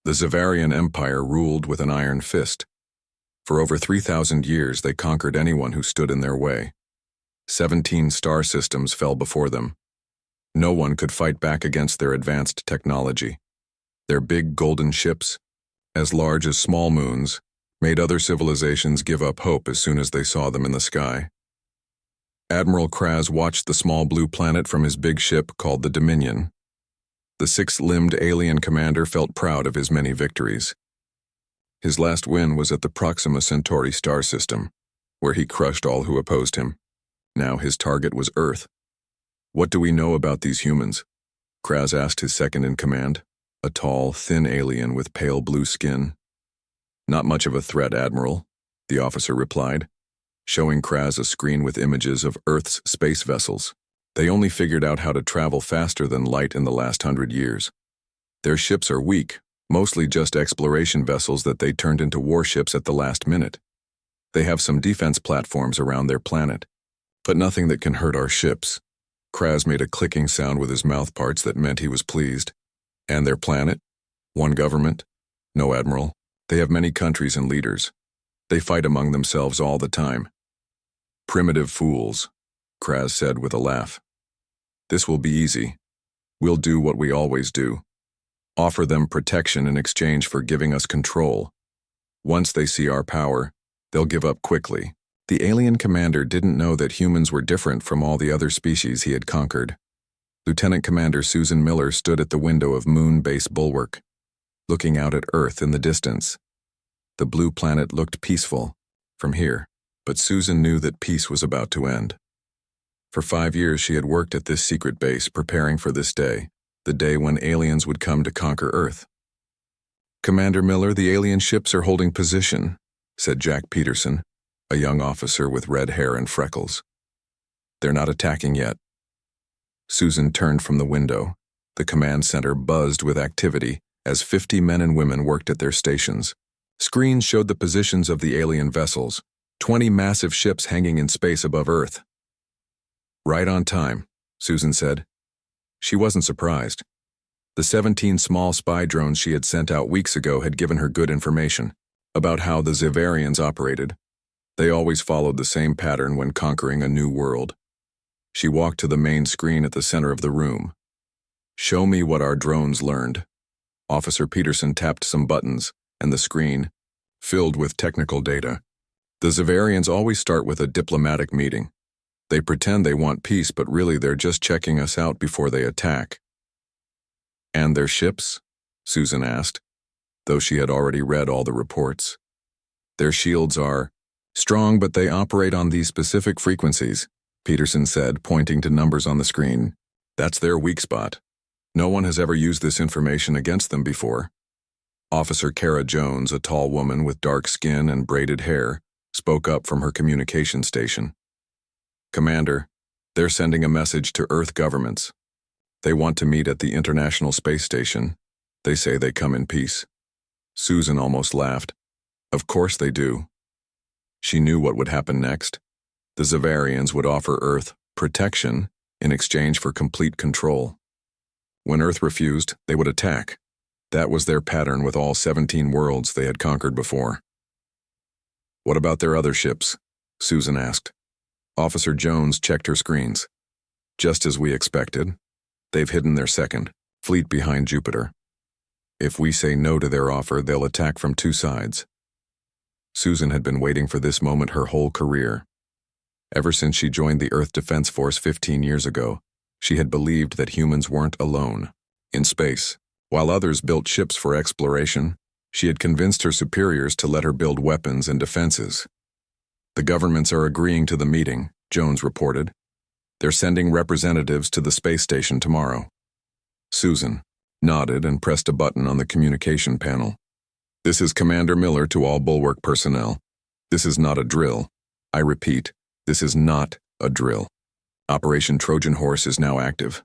The Zavarian Empire ruled with an iron fist. For over 3,000 years, they conquered anyone who stood in their way. 17 star systems fell before them. No one could fight back against their advanced technology. Their big golden ships, as large as small moons, made other civilizations give up hope as soon as they saw them in the sky. Admiral Kraz watched the small blue planet from his big ship called the Dominion. The six-limbed alien commander felt proud of his many victories. His last win was at the Proxima Centauri star system, where he crushed all who opposed him. Now his target was Earth. "What do we know about these humans?" Kraz asked his second-in-command, a tall, thin alien with pale blue skin. "Not much of a threat, Admiral," the officer replied, showing Kraz a screen with images of Earth's space vessels. They only figured out how to travel faster than light in the last 100 years. Their ships are weak, mostly just exploration vessels that they turned into warships at the last minute. They have some defense platforms around their planet, but nothing that can hurt our ships. Kraz made a clicking sound with his mouth parts that meant he was pleased. "And their planet? One government?" "No, Admiral. They have many countries and leaders. They fight among themselves all the time." "Primitive fools," Kraz said with a laugh. "This will be easy. We'll do what we always do. Offer them protection in exchange for giving us control. Once they see our power, they'll give up quickly." The alien commander didn't know that humans were different from all the other species he had conquered. Lieutenant Commander Susan Miller stood at the window of Moon Base Bulwark, looking out at Earth in the distance. The blue planet looked peaceful from here, but Susan knew that peace was about to end. For 5 years she had worked at this secret base, preparing for this day, the day when aliens would come to conquer Earth. "Commander Miller, the alien ships are holding position," said Jack Peterson, a young officer with red hair and freckles. "They're not attacking yet." Susan turned from the window. The command center buzzed with activity as 50 men and women worked at their stations. Screens showed the positions of the alien vessels, 20 massive ships hanging in space above Earth. "Right on time," Susan said. She wasn't surprised. The 17 small spy drones she had sent out weeks ago had given her good information about how the Zavarians operated. They always followed the same pattern when conquering a new world. She walked to the main screen at the center of the room. "Show me what our drones learned." Officer Peterson tapped some buttons, and the screen filled with technical data. "The Zavarians always start with a diplomatic meeting. They pretend they want peace, but really they're just checking us out before they attack." "And their ships?" Susan asked, though she had already read all the reports. "Their shields are strong, but they operate on these specific frequencies," Peterson said, pointing to numbers on the screen. "That's their weak spot. No one has ever used this information against them before." Officer Kara Jones, a tall woman with dark skin and braided hair, spoke up from her communication station. "Commander, they're sending a message to Earth governments. They want to meet at the International Space Station. They say they come in peace." Susan almost laughed. Of course they do. She knew what would happen next. The Zavarians would offer Earth protection in exchange for complete control. When Earth refused, they would attack. That was their pattern with all 17 worlds they had conquered before. "What about their other ships?" Susan asked. Officer Jones checked her screens. "Just as we expected. They've hidden their second fleet behind Jupiter. If we say no to their offer, they'll attack from 2 sides." Susan had been waiting for this moment her whole career. Ever since she joined the Earth Defense Force 15 years ago, she had believed that humans weren't alone in space. While others built ships for exploration, she had convinced her superiors to let her build weapons and defenses. "The governments are agreeing to the meeting," Jones reported. "They're sending representatives to the space station tomorrow." Susan nodded and pressed a button on the communication panel. "This is Commander Miller to all Bulwark personnel. This is not a drill. I repeat, this is not a drill. Operation Trojan Horse is now active.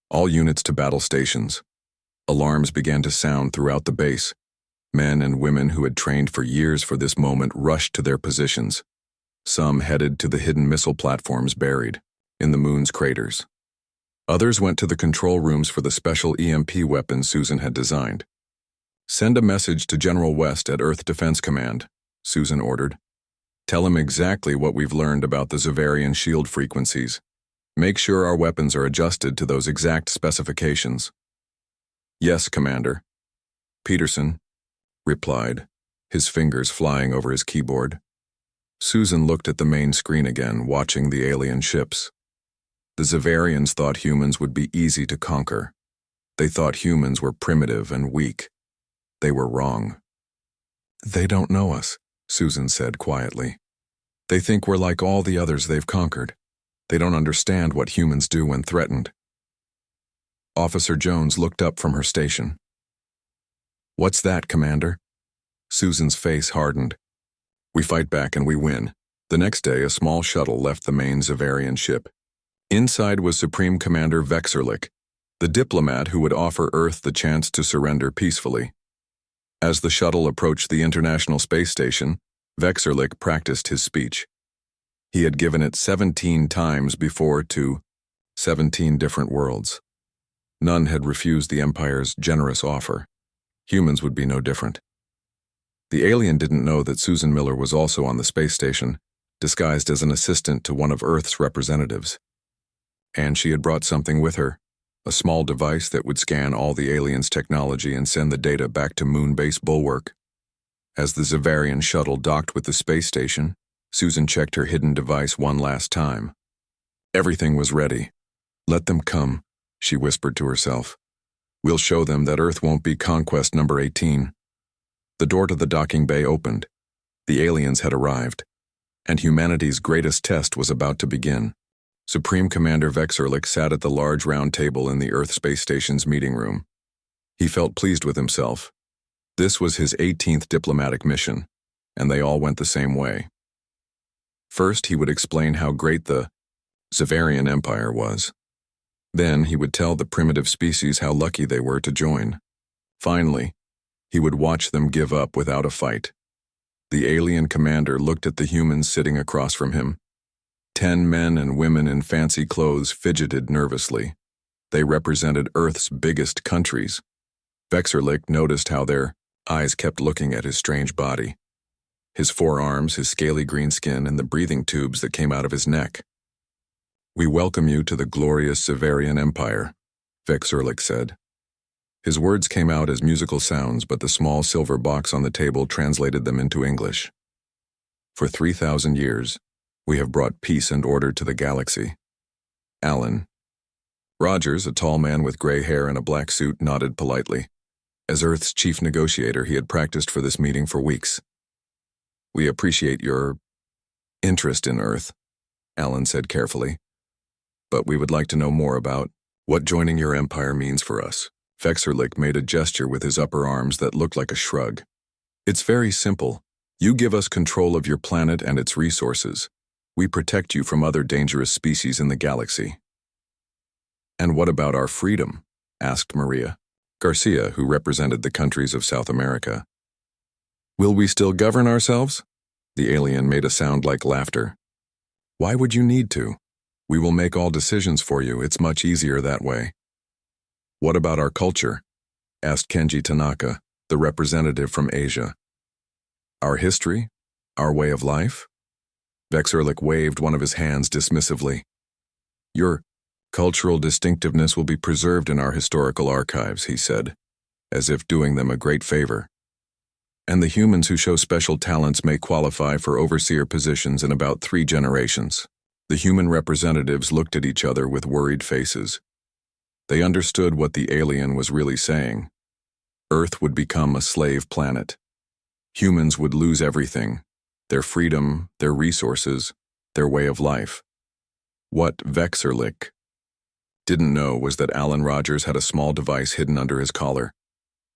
All units to battle stations." Alarms began to sound throughout the base. Men and women who had trained for years for this moment rushed to their positions. Some headed to the hidden missile platforms buried in the moon's craters. Others went to the control rooms for the special EMP weapons Susan had designed. "Send a message to General West at Earth Defense Command," Susan ordered. "Tell him exactly what we've learned about the Zavarian shield frequencies. Make sure our weapons are adjusted to those exact specifications." "Yes, Commander," Peterson replied, his fingers flying over his keyboard. Susan looked at the main screen again, watching the alien ships. The Zavarians thought humans would be easy to conquer. They thought humans were primitive and weak. They were wrong. "They don't know us," Susan said quietly. "They think we're like all the others they've conquered. They don't understand what humans do when threatened." Officer Jones looked up from her station. "What's that, Commander?" Susan's face hardened. "We fight back and we win." The next day, a small shuttle left the main Zavarian ship. Inside was Supreme Commander Vexerlik, the diplomat who would offer Earth the chance to surrender peacefully. As the shuttle approached the International Space Station, Vexerlik practiced his speech. He had given it 17 times before to 17 different worlds. None had refused the Empire's generous offer. Humans would be no different. The alien didn't know that Susan Miller was also on the space station, disguised as an assistant to one of Earth's representatives. And she had brought something with her, a small device that would scan all the aliens' technology and send the data back to Moon Base Bulwark. As the Zavarian shuttle docked with the space station, Susan checked her hidden device one last time. Everything was ready. "Let them come," she whispered to herself. "We'll show them that Earth won't be conquest number 18. The door to the docking bay opened. The aliens had arrived, and humanity's greatest test was about to begin. Supreme Commander Vexerlik sat at the large round table in the Earth Space Station's meeting room. He felt pleased with himself. This was his 18th diplomatic mission, and they all went the same way. First, he would explain how great the Zavarian Empire was. Then, he would tell the primitive species how lucky they were to join. Finally, he would watch them give up without a fight. The alien commander looked at the humans sitting across from him. 10 men and women in fancy clothes fidgeted nervously. They represented Earth's biggest countries. Vexerlik noticed how their eyes kept looking at his strange body. His forearms, his scaly green skin, and the breathing tubes that came out of his neck. "We welcome you to the glorious Zavarian Empire," Vexerlik said. His words came out as musical sounds, but the small silver box on the table translated them into English. "For 3,000 years, we have brought peace and order to the galaxy." Alan Rogers, a tall man with gray hair and a black suit, nodded politely. As Earth's chief negotiator, he had practiced for this meeting for weeks. "We appreciate your interest in Earth," Alan said carefully. "But we would like to know more about what joining your empire means for us." Vexerlik made a gesture with his upper arms that looked like a shrug. "It's very simple. You give us control of your planet and its resources. We protect you from other dangerous species in the galaxy." "And what about our freedom?" asked Maria Garcia, who represented the countries of South America. "Will we still govern ourselves?" The alien made a sound like laughter. "Why would you need to? We will make all decisions for you. It's much easier that way." "What about our culture?" asked Kenji Tanaka, the representative from Asia. "Our history? Our way of life?" Vexerlik waved one of his hands dismissively. "Your cultural distinctiveness will be preserved in our historical archives," he said, as if doing them a great favor. "And the humans who show special talents may qualify for overseer positions in about 3 generations." The human representatives looked at each other with worried faces. They understood what the alien was really saying. Earth would become a slave planet. Humans would lose everything: their freedom, their resources, their way of life. What Vexerlik didn't know was that Alan Rogers had a small device hidden under his collar.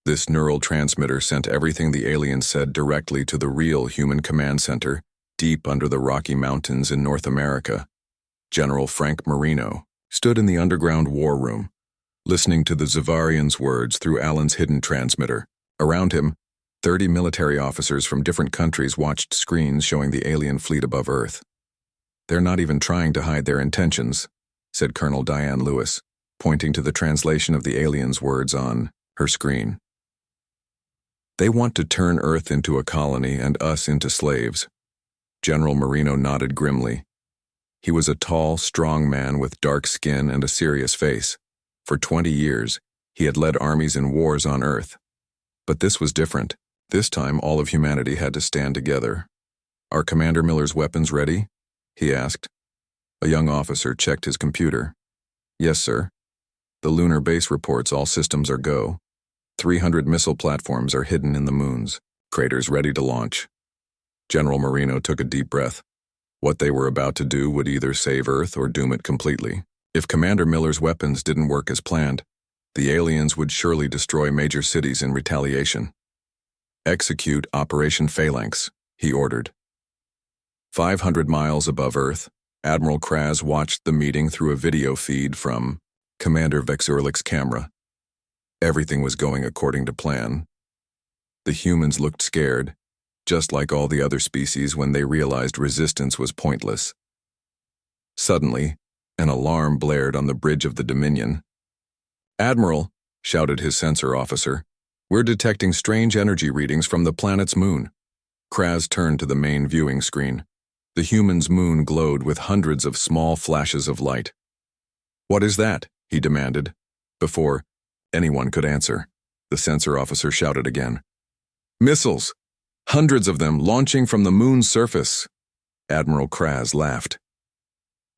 This neural transmitter sent everything the alien said directly to the real human command center, deep under the Rocky Mountains in North America. General Frank Marino stood in the underground war room, listening to the Zavarian's words through Alan's hidden transmitter. Around him, 30 military officers from different countries watched screens showing the alien fleet above Earth. "They're not even trying to hide their intentions," said Colonel Diane Lewis, pointing to the translation of the alien's words on her screen. They want to turn Earth into a colony and us into slaves. General Marino nodded grimly. He was a tall, strong man with dark skin and a serious face. For 20 years, he had led armies in wars on Earth. But this was different. This time, all of humanity had to stand together. "Are Commander Miller's weapons ready?" he asked. A young officer checked his computer. "Yes, sir. The lunar base reports all systems are go. 300 missile platforms are hidden in the moons, craters ready to launch." General Marino took a deep breath. What they were about to do would either save Earth or doom it completely. If Commander Miller's weapons didn't work as planned, the aliens would surely destroy major cities in retaliation. "Execute Operation Phalanx," he ordered. 500 miles above Earth, Admiral Kraz watched the meeting through a video feed from Commander Vexurlik's camera. Everything was going according to plan. The humans looked scared, just like all the other species when they realized resistance was pointless. Suddenly, an alarm blared on the bridge of the Dominion. "Admiral," shouted his sensor officer, "we're detecting strange energy readings from the planet's moon." Kraz turned to the main viewing screen. The human's moon glowed with hundreds of small flashes of light. "What is that?" he demanded. Before anyone could answer, the sensor officer shouted again. "Missiles! Hundreds of them launching from the moon's surface." Admiral Kraz laughed.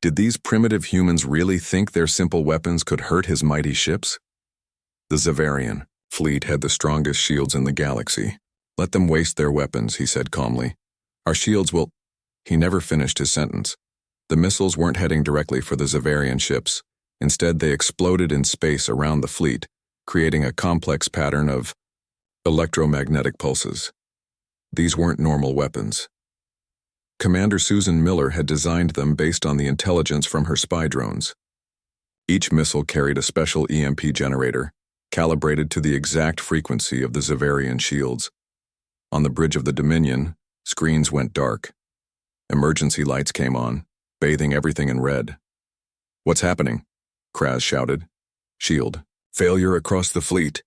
Did these primitive humans really think their simple weapons could hurt his mighty ships? The Zavarian fleet had the strongest shields in the galaxy. "Let them waste their weapons," he said calmly. "Our shields will—" He never finished his sentence. The missiles weren't heading directly for the Zavarian ships. Instead, they exploded in space around the fleet, creating a complex pattern of electromagnetic pulses. These weren't normal weapons. Commander Susan Miller had designed them based on the intelligence from her spy drones. Each missile carried a special EMP generator, calibrated to the exact frequency of the Zavarian shields. On the bridge of the Dominion, screens went dark. Emergency lights came on, bathing everything in red. "What's happening?" Kraz shouted. "Shield. Failure across the fleet,"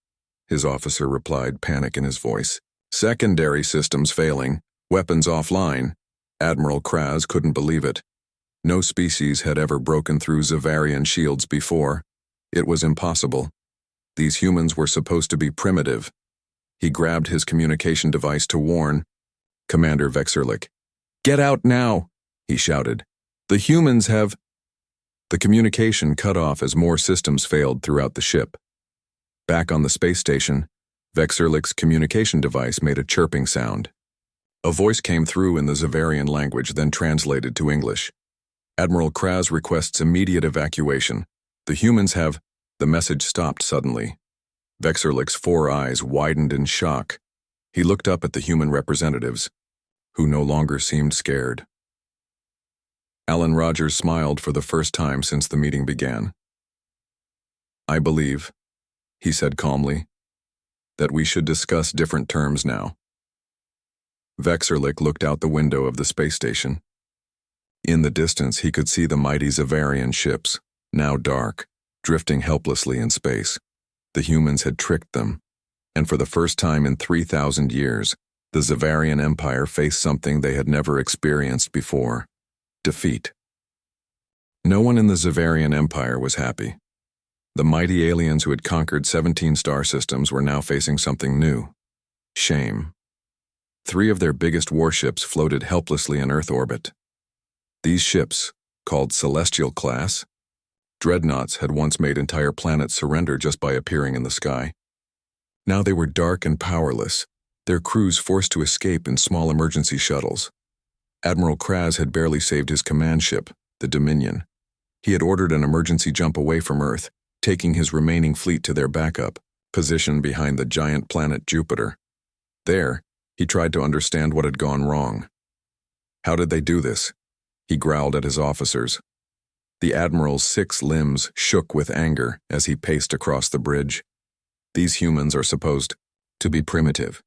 his officer replied, panic in his voice. "Secondary systems failing, weapons offline." Admiral Kraz couldn't believe it. No species had ever broken through Zavarian shields before. It was impossible. These humans were supposed to be primitive. He grabbed his communication device to warn Commander Vexurlik. "Get out now," he shouted. "The humans have—" The communication cut off as more systems failed throughout the ship. Back on the space station, Vexurlik's communication device made a chirping sound. A voice came through in the Zavarian language, then translated to English. "Admiral Kraz requests immediate evacuation. The humans have—" The message stopped suddenly. Vexurlik's 4 eyes widened in shock. He looked up at the human representatives, who no longer seemed scared. Alan Rogers smiled for the first time since the meeting began. "I believe," he said calmly, "that we should discuss different terms now." Vexurlik looked out the window of the space station. In the distance, he could see the mighty Zavarian ships, now dark, drifting helplessly in space. The humans had tricked them, and for the first time in 3,000 years, the Zavarian Empire faced something they had never experienced before: defeat. No one in the Zavarian Empire was happy. The mighty aliens who had conquered 17 star systems were now facing something new: shame. 3 of their biggest warships floated helplessly in Earth orbit. These ships, called Celestial class, dreadnoughts, had once made entire planets surrender just by appearing in the sky. Now they were dark and powerless, their crews forced to escape in small emergency shuttles. Admiral Kraz had barely saved his command ship, the Dominion. He had ordered an emergency jump away from Earth, taking his remaining fleet to their backup, positioned behind the giant planet Jupiter. There, he tried to understand what had gone wrong. How did they do this? He growled at his officers. The Admiral's 6 limbs shook with anger as he paced across the bridge. These humans are supposed to be primitive.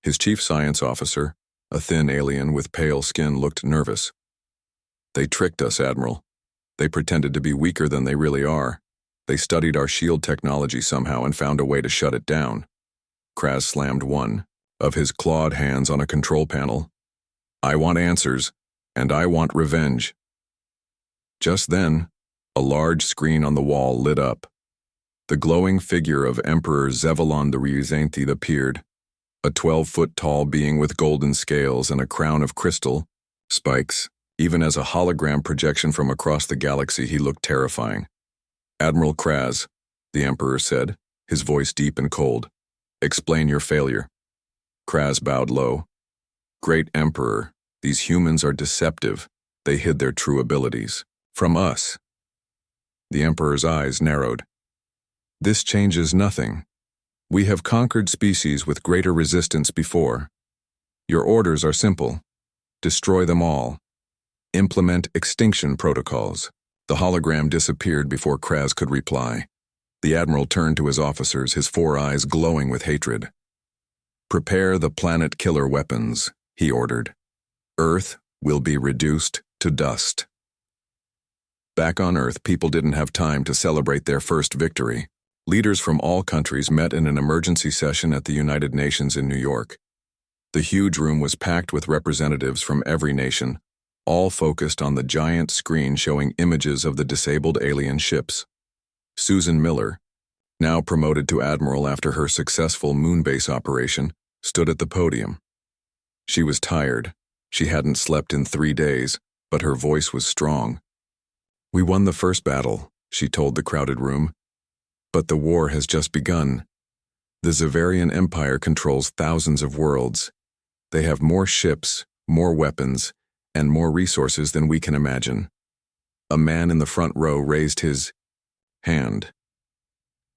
His chief science officer, a thin alien with pale skin, looked nervous. "They tricked us, Admiral. They pretended to be weaker than they really are. They studied our shield technology somehow and found a way to shut it down." Kraz slammed one, of his clawed hands on a control panel. "I want answers, and I want revenge." Just then, a large screen on the wall lit up. The glowing figure of Emperor Zevalon the Ryuzainthe appeared, a 12-foot-tall being with golden scales and a crown of crystal spikes. Even as a hologram projection from across the galaxy, he looked terrifying. "Admiral Kraz," the Emperor said, his voice deep and cold. "Explain your failure." Kraz bowed low. "Great Emperor, these humans are deceptive. They hid their true abilities from us." The Emperor's eyes narrowed. "This changes nothing. We have conquered species with greater resistance before. Your orders are simple. Destroy them all. Implement extinction protocols." The hologram disappeared before Kraz could reply. The Admiral turned to his officers, his 4 eyes glowing with hatred. "Prepare the planet killer weapons," he ordered. "Earth will be reduced to dust." Back on Earth, people didn't have time to celebrate their first victory. Leaders from all countries met in an emergency session at the United Nations in New York. The huge room was packed with representatives from every nation, all focused on the giant screen showing images of the disabled alien ships. Susan Miller, now promoted to admiral after her successful moonbase operation, stood at the podium. She was tired. She hadn't slept in 3 days, but her voice was strong. "We won the first battle," she told the crowded room. "But the war has just begun. The Zavarian Empire controls thousands of worlds. They have more ships, more weapons, and more resources than we can imagine." A man in the front row raised his hand.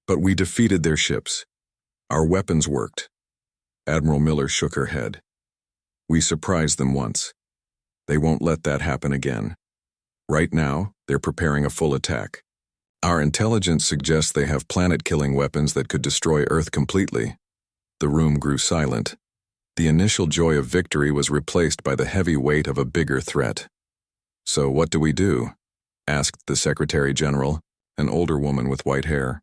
"But we defeated their ships. Our weapons worked." Admiral Miller shook her head. "We surprised them once. They won't let that happen again. Right now, they're preparing a full attack. Our intelligence suggests they have planet-killing weapons that could destroy Earth completely." The room grew silent. The initial joy of victory was replaced by the heavy weight of a bigger threat. "So what do we do?" asked the Secretary General, an older woman with white hair.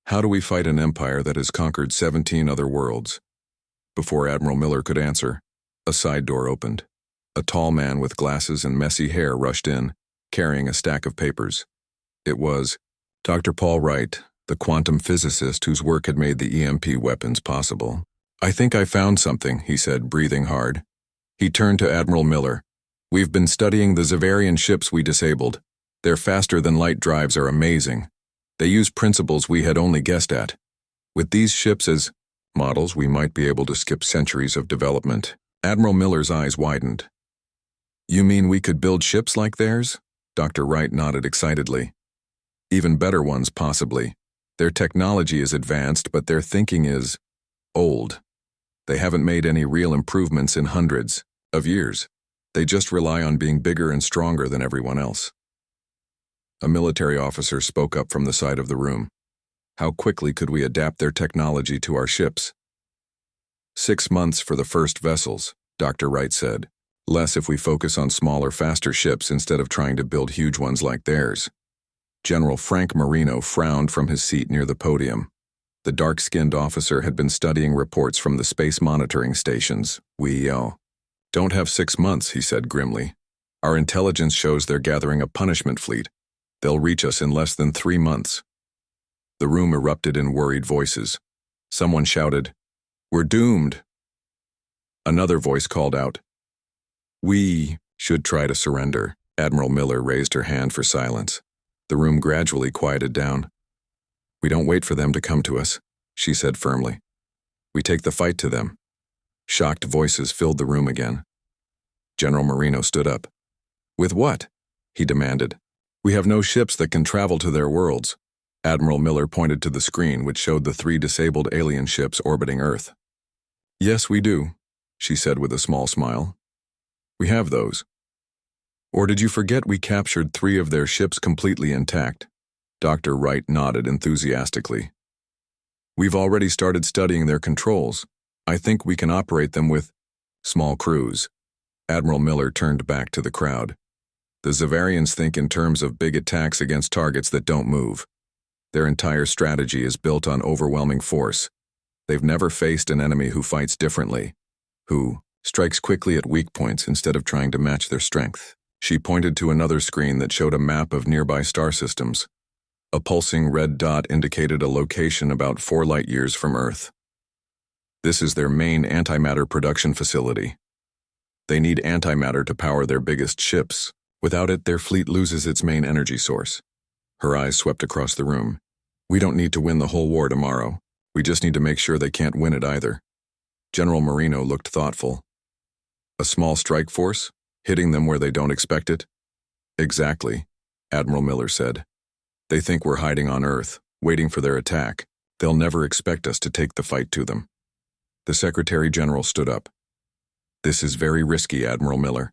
"How do we fight an empire that has conquered 17 other worlds?" Before Admiral Miller could answer, a side door opened. A tall man with glasses and messy hair rushed in, carrying a stack of papers. It was Dr. Paul Wright, the quantum physicist whose work had made the EMP weapons possible. "I think I found something," he said, breathing hard. He turned to Admiral Miller. "We've been studying the Zavarian ships we disabled. Their faster-than-light drives are amazing. They use principles we had only guessed at. With these ships as models, we might be able to skip centuries of development." Admiral Miller's eyes widened. "You mean we could build ships like theirs?" Dr. Wright nodded excitedly. "Even better ones, possibly. Their technology is advanced, but their thinking is old. They haven't made any real improvements in hundreds of years. They just rely on being bigger and stronger than everyone else." A military officer spoke up from the side of the room. "How quickly could we adapt their technology to our ships?" 6 months for the first vessels, Dr. Wright said. "Less if we focus on smaller, faster ships instead of trying to build huge ones like theirs." General Frank Marino frowned from his seat near the podium. The dark-skinned officer had been studying reports from the space monitoring stations. "We don't have 6 months," he said grimly. "Our intelligence shows they're gathering a punishment fleet. They'll reach us in less than 3 months." The room erupted in worried voices. Someone shouted, "We're doomed." Another voice called out, "We should try to surrender." Admiral Miller raised her hand for silence. The room gradually quieted down. "We don't wait for them to come to us," she said firmly. "We take the fight to them." Shocked voices filled the room again. General Marino stood up. "With what?" he demanded. "We have no ships that can travel to their worlds." Admiral Miller pointed to the screen which showed the 3 disabled alien ships orbiting Earth. "Yes, we do," she said with a small smile. "We have those." "Or did you forget we captured 3 of their ships completely intact?" Dr. Wright nodded enthusiastically. "We've already started studying their controls. I think we can operate them with small crews." Admiral Miller turned back to the crowd. "The Zavarians think in terms of big attacks against targets that don't move. Their entire strategy is built on overwhelming force. They've never faced an enemy who fights differently, who strikes quickly at weak points instead of trying to match their strength. She pointed to another screen that showed a map of nearby star systems. A pulsing red dot indicated a location about 4 light-years from Earth. This is their main antimatter production facility. They need antimatter to power their biggest ships. Without it, their fleet loses its main energy source. Her eyes swept across the room. We don't need to win the whole war tomorrow. We just need to make sure they can't win it either. General Marino looked thoughtful. A small strike force, hitting them where they don't expect it? Exactly, Admiral Miller said. They think we're hiding on Earth, waiting for their attack. They'll never expect us to take the fight to them. The Secretary General stood up. This is very risky, Admiral Miller.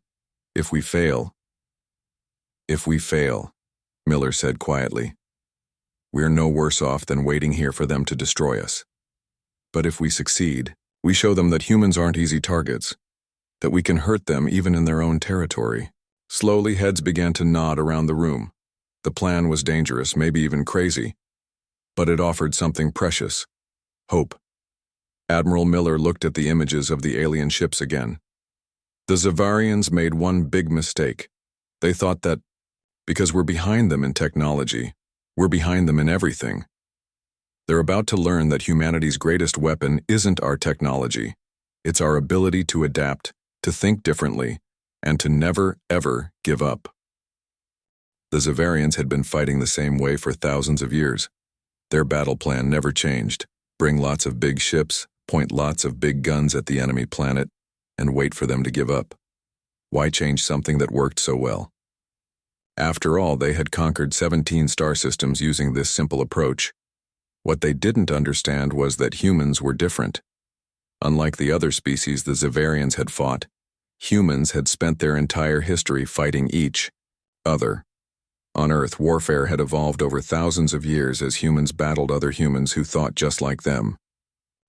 If we fail, Miller said quietly, we're no worse off than waiting here for them to destroy us. But if we succeed, we show them that humans aren't easy targets, that we can hurt them even in their own territory. Slowly, heads began to nod around the room. The plan was dangerous, maybe even crazy, but it offered something precious: hope. Admiral Miller looked at the images of the alien ships again. The Zavarians made one big mistake. They thought that because we're behind them in technology, we're behind them in everything. They're about to learn that humanity's greatest weapon isn't our technology. It's our ability to adapt, to think differently, and to never, ever give up. The Zavarians had been fighting the same way for thousands of years. Their battle plan never changed: bring lots of big ships, point lots of big guns at the enemy planet, and wait for them to give up. Why change something that worked so well? After all, they had conquered 17 star systems using this simple approach. What they didn't understand was that humans were different. Unlike the other species the Zavarians had fought, humans had spent their entire history fighting each other. On Earth, warfare had evolved over thousands of years as humans battled other humans who thought just like them.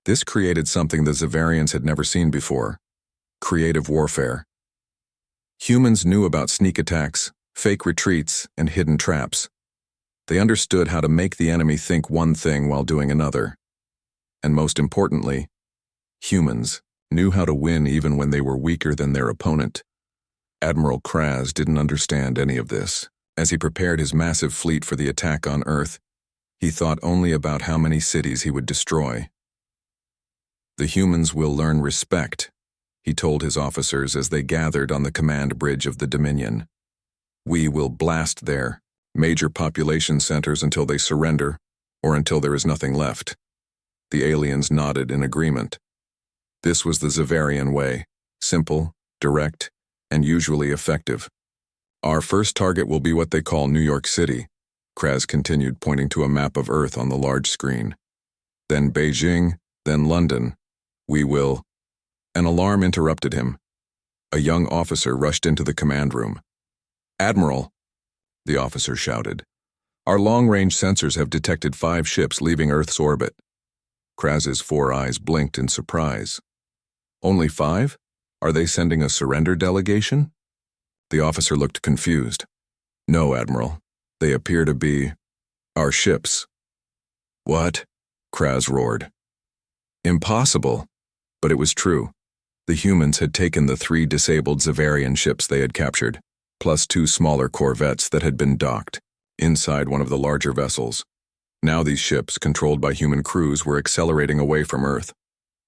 This created something the Zavarians had never seen before: creative warfare. Humans knew about sneak attacks, fake retreats, and hidden traps. They understood how to make the enemy think one thing while doing another. And most importantly, humans knew how to win even when they were weaker than their opponent. Admiral Kraz didn't understand any of this. As he prepared his massive fleet for the attack on Earth, he thought only about how many cities he would destroy. The humans will learn respect, he told his officers as they gathered on the command bridge of the Dominion. We will blast their major population centers until they surrender, or until there is nothing left. The aliens nodded in agreement. This was the Zavarian way: simple, direct, and usually effective. Our first target will be what they call New York City, Kraz continued, pointing to a map of Earth on the large screen. Then Beijing, then London. We will... An alarm interrupted him. A young officer rushed into the command room. Admiral, the officer shouted, our long-range sensors have detected 5 ships leaving Earth's orbit. Kraz's 4 eyes blinked in surprise. Only 5? Are they sending a surrender delegation? The officer looked confused. No, Admiral. They appear to be our ships. What? Kraz roared. Impossible. But it was true. The humans had taken the 3 disabled Zavarian ships they had captured, plus 2 smaller corvettes that had been docked inside one of the larger vessels. Now these ships, controlled by human crews, were accelerating away from Earth.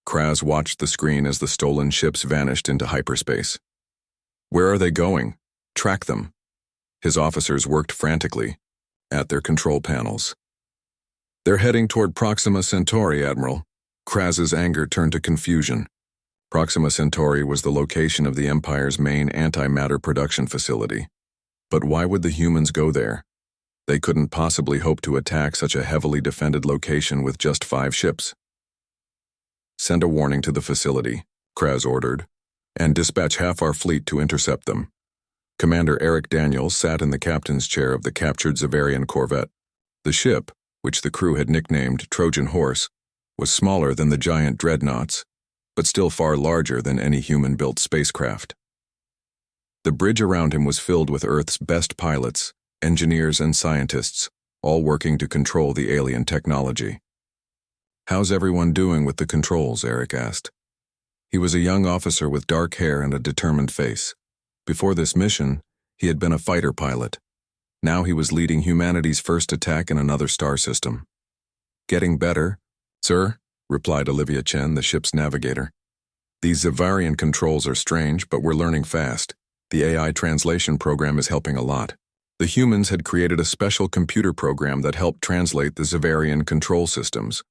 Kraz watched the screen as the stolen ships vanished into hyperspace. Where are they going? Track them. His officers worked frantically at their control panels. They're heading toward Proxima Centauri, Admiral. Kraz's anger turned to confusion. Proxima Centauri was the location of the Empire's main antimatter production facility. But why would the humans go there? They couldn't possibly hope to attack such a heavily defended location with just 5 ships. Send a warning to the facility, Kraz ordered, and dispatch half our fleet to intercept them. Commander Eric Daniels sat in the captain's chair of the captured Zavarian corvette. The ship, which the crew had nicknamed Trojan Horse, was smaller than the giant dreadnoughts, but still far larger than any human-built spacecraft. The bridge around him was filled with Earth's best pilots, engineers, and scientists, all working to control the alien technology. "How's everyone doing with the controls?" Eric asked. He was a young officer with dark hair and a determined face. Before this mission, he had been a fighter pilot. Now he was leading humanity's first attack in another star system. "Getting better, sir," replied Olivia Chen, the ship's navigator. "These Zavarian controls are strange, but we're learning fast. The AI translation program is helping a lot." The humans had created a special computer program that helped translate the Zavarian control systems.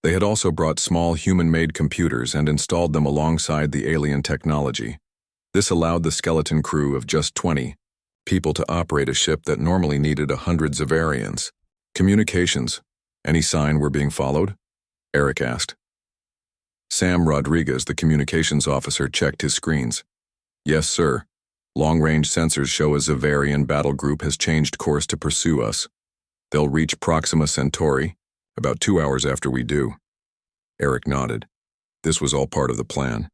They had also brought small human-made computers and installed them alongside the alien technology. This allowed the skeleton crew of just 20 people to operate a ship that normally needed 100 Zavarians. "Communications. Any sign we're being followed?" Eric asked. Sam Rodriguez, the communications officer, checked his screens. "Yes, sir. Long-range sensors show a Zavarian battle group has changed course to pursue us. They'll reach Proxima Centauri about 2 hours after we do." Eric nodded. This was all part of the plan.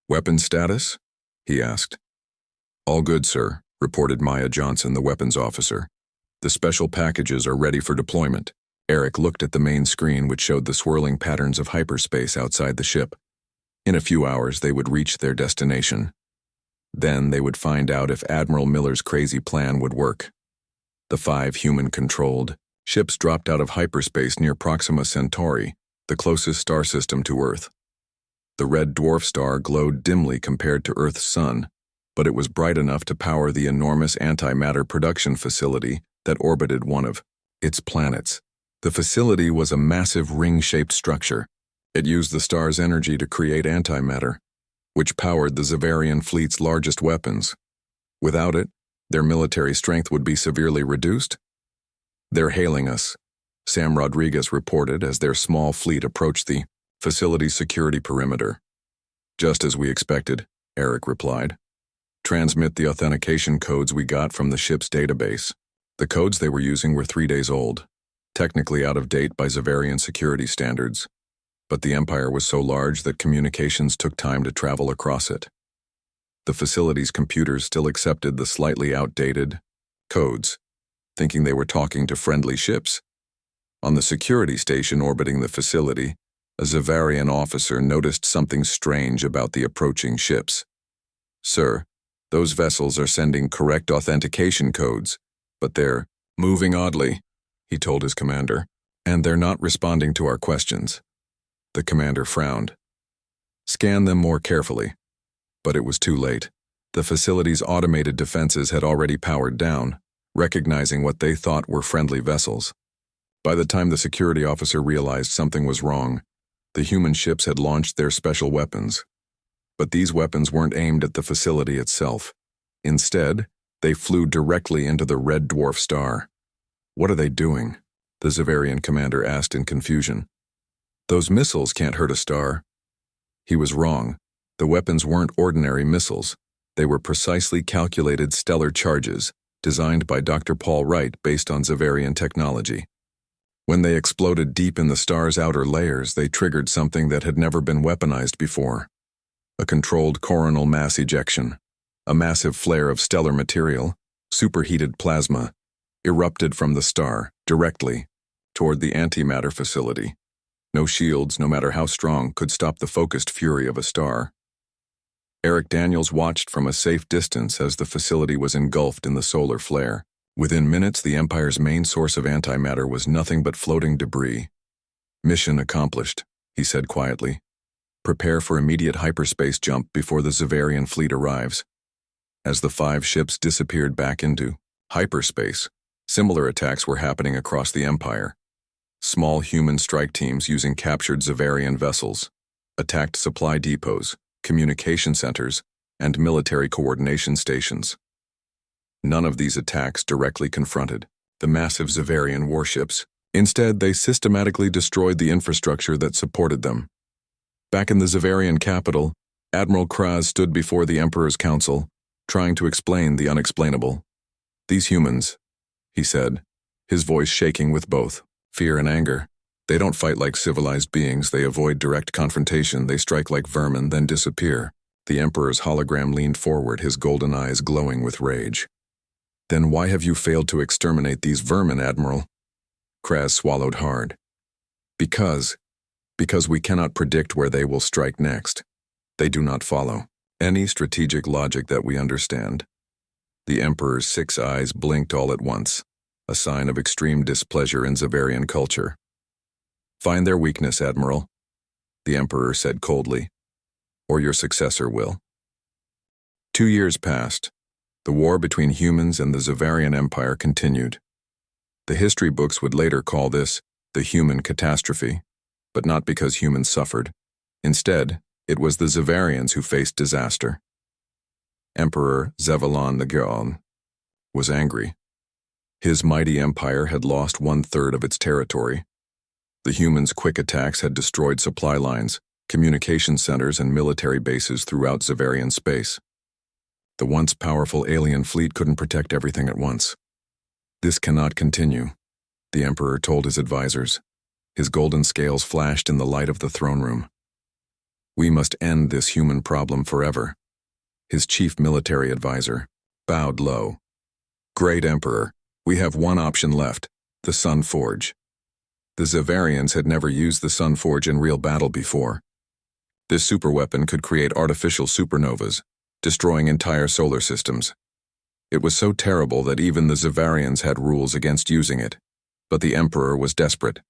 "Weapon status?" he asked. "All good, sir," reported Maya Johnson, the weapons officer. "The special packages are ready for deployment." Eric looked at the main screen, which showed the swirling patterns of hyperspace outside the ship. In a few hours, they would reach their destination. Then they would find out if Admiral Miller's crazy plan would work. The 5 human-controlled ships dropped out of hyperspace near Proxima Centauri, the closest star system to Earth. The red dwarf star glowed dimly compared to Earth's sun, but it was bright enough to power the enormous antimatter production facility that orbited one of its planets. The facility was a massive ring-shaped structure. It used the star's energy to create antimatter, which powered the Zavarian fleet's largest weapons. Without it, their military strength would be severely reduced. "They're hailing us," Sam Rodriguez reported as their small fleet approached the facility's security perimeter. "Just as we expected," Eric replied. "Transmit the authentication codes we got from the ship's database." The codes they were using were 3 days old, technically out of date by Zavarian security standards, but the Empire was so large that communications took time to travel across it. The facility's computers still accepted the slightly outdated codes, thinking they were talking to friendly ships. On the security station orbiting the facility, a Zavarian officer noticed something strange about the approaching ships. "Sir, those vessels are sending correct authentication codes, but they're moving oddly," he told his commander, "and they're not responding to our questions." The commander frowned. "Scan them more carefully." But it was too late. The facility's automated defenses had already powered down, recognizing what they thought were friendly vessels. By the time the security officer realized something was wrong, the human ships had launched their special weapons. But these weapons weren't aimed at the facility itself. Instead, they flew directly into the red dwarf star. "What are they doing?" the Zavarian commander asked in confusion. "Those missiles can't hurt a star." He was wrong. The weapons weren't ordinary missiles. They were precisely calculated stellar charges, designed by Dr. Paul Wright based on Zavarian technology. When they exploded deep in the star's outer layers, they triggered something that had never been weaponized before. A controlled coronal mass ejection. A massive flare of stellar material, superheated plasma, erupted from the star, directly, toward the antimatter facility. No shields, no matter how strong, could stop the focused fury of a star. Eric Daniels watched from a safe distance as the facility was engulfed in the solar flare. Within minutes, the Empire's main source of antimatter was nothing but floating debris. "Mission accomplished," he said quietly. "Prepare for immediate hyperspace jump before the Zavarian fleet arrives." As the 5 ships disappeared back into hyperspace, similar attacks were happening across the Empire. Small human strike teams using captured Zavarian vessels attacked supply depots, communication centers, and military coordination stations. None of these attacks directly confronted the massive Zavarian warships. Instead, they systematically destroyed the infrastructure that supported them. Back in the Zavarian capital, Admiral Kraz stood before the Emperor's Council, trying to explain the unexplainable. "These humans," he said, his voice shaking with both fear and anger. "They don't fight like civilized beings. They avoid direct confrontation. They strike like vermin, then disappear." The Emperor's hologram leaned forward, his golden eyes glowing with rage. "Then why have you failed to exterminate these vermin, Admiral?" Kraz swallowed hard. "Because," Because we cannot predict where they will strike next. They do not follow any strategic logic that we understand. The Emperor's 6 eyes blinked all at once, a sign of extreme displeasure in Zavarian culture. "Find their weakness, Admiral," the Emperor said coldly, "or your successor will." 2 years passed. The war between humans and the Zavarian Empire continued. The history books would later call this the human catastrophe, but not because humans suffered. Instead, it was the Zavarians who faced disaster. Emperor Zavalon the Gaon was angry. His mighty empire had lost 1/3 of its territory. The humans' quick attacks had destroyed supply lines, communication centers, and military bases throughout Zavarian space. The once powerful alien fleet couldn't protect everything at once. "This cannot continue," the Emperor told his advisors. His golden scales flashed in the light of the throne room. "We must end this human problem forever." His chief military advisor bowed low. "Great Emperor, we have one option left, the Sun Forge." The Zavarians had never used the Sun Forge in real battle before. This superweapon could create artificial supernovas, destroying entire solar systems. It was so terrible that even the Zavarians had rules against using it, but the Emperor was desperate.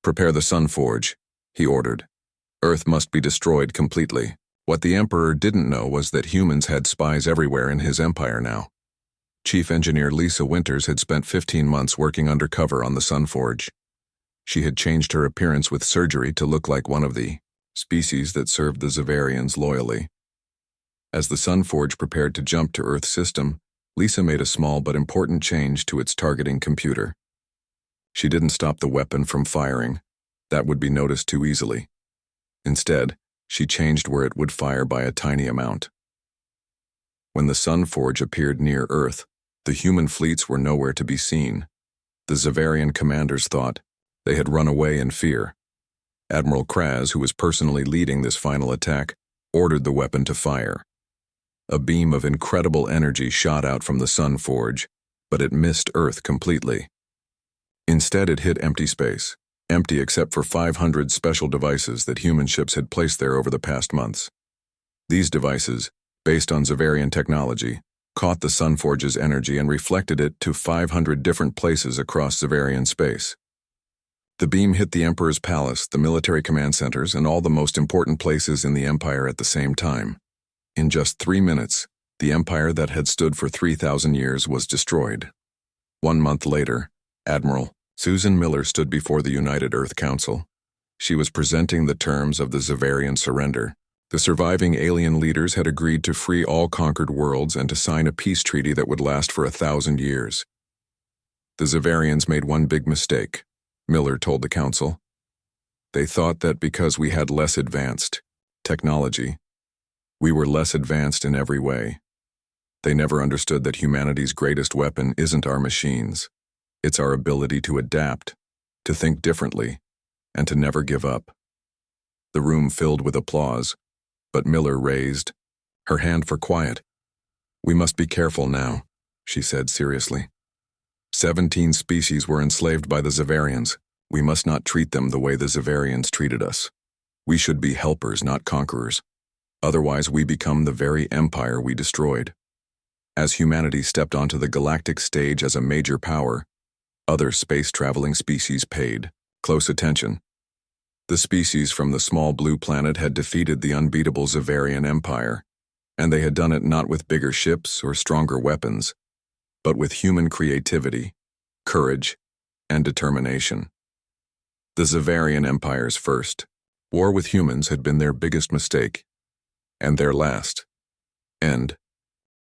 "Prepare the Sun Forge," he ordered. "Earth must be destroyed completely." What the Emperor didn't know was that humans had spies everywhere in his empire now. Chief Engineer Lisa Winters had spent 15 months working undercover on the Sun Forge. She had changed her appearance with surgery to look like one of the species that served the Zavarians loyally. As the Sun Forge prepared to jump to Earth's system, Lisa made a small but important change to its targeting computer. She didn't stop the weapon from firing. That would be noticed too easily. Instead, she changed where it would fire by a tiny amount. When the Sun Forge appeared near Earth, the human fleets were nowhere to be seen. The Zavarian commanders thought they had run away in fear. Admiral Kraz, who was personally leading this final attack, ordered the weapon to fire. A beam of incredible energy shot out from the Sun Forge, but it missed Earth completely. Instead, it hit empty space, empty except for 500 special devices that human ships had placed there over the past months. These devices, based on Zavarian technology, caught the Sun Forge's energy and reflected it to 500 different places across Zavarian space. The beam hit the Emperor's palace, the military command centers, and all the most important places in the Empire at the same time. In just 3 minutes, the empire that had stood for 3,000 years was destroyed. 1 month later, Admiral Susan Miller stood before the United Earth Council. She was presenting the terms of the Zavarian surrender. The surviving alien leaders had agreed to free all conquered worlds and to sign a peace treaty that would last for 1,000 years. The Zavarians made one big mistake, Miller told the council. They thought that because we had less advanced technology, we were less advanced in every way. They never understood that humanity's greatest weapon isn't our machines. It's our ability to adapt, to think differently, and to never give up. The room filled with applause, but Miller raised her hand for quiet. "We must be careful now," she said seriously. 17 species were enslaved by the Zavarians. We must not treat them the way the Zavarians treated us. We should be helpers, not conquerors. Otherwise, we become the very empire we destroyed. As humanity stepped onto the galactic stage as a major power, other space-traveling species paid close attention. The species from the small blue planet had defeated the unbeatable Zavarian Empire, and they had done it not with bigger ships or stronger weapons, but with human creativity, courage, and determination. The Zavarian Empire's first war with humans had been their biggest mistake, and their last end.